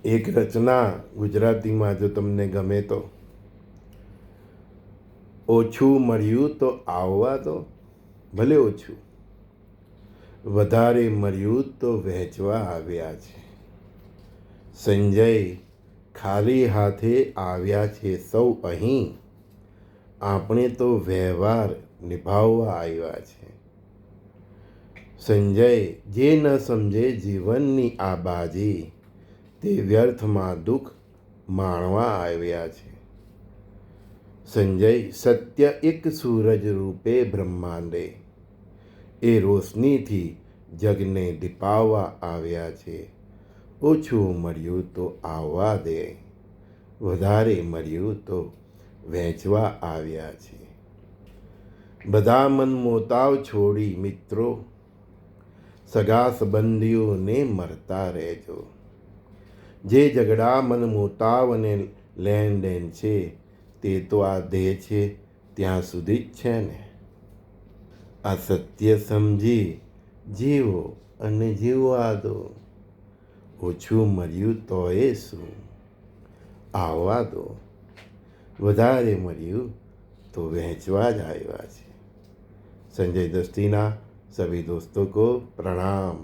એક રચના ગુજરાતીમાં જો તમને ગમે તો, ઓછું મળ્યું તો આવવા દો, ભલે ઓછું, વધારે મળ્યું તો વહેંચવા આવ્યા છે. સંજય ખાલી હાથે આવ્યા છે સૌ અહીં, આપણે તો વ્યવહાર નિભાવવા આવ્યા છે. સંજય જે ન સમજે જીવનની આ બાજી, તે વ્યર્થમાં દુઃખ માણવા આવ્યા છે. સંજય સત્ય એક સૂરજ રૂપે બ્રહ્માંડે, એ રોશનીથી જગને દીપાવવા આવ્યા છે. ઓછું મળ્યું તો આવવા દે, વધારે મળ્યું તો વહેંચવા આવ્યા છે. બધા મનમોતાવ છોડી મિત્રો, સગા સંબંધીઓને મળતા રહેજો. જે ઝઘડા મનમોતાવ અને લેણ દેણ છે, તે તો આ દેહ છે ત્યાં સુધી જ છે ને. આ સત્ય સમજી જીવો અને જીવવા દો. ઓછું મળ્યું તોય શું, આવવા દો. વધારે મળ્યું તો વહેંચવા જ આવ્યા છે. संजय दस्तीना सभी दोस्तों को प्रणाम।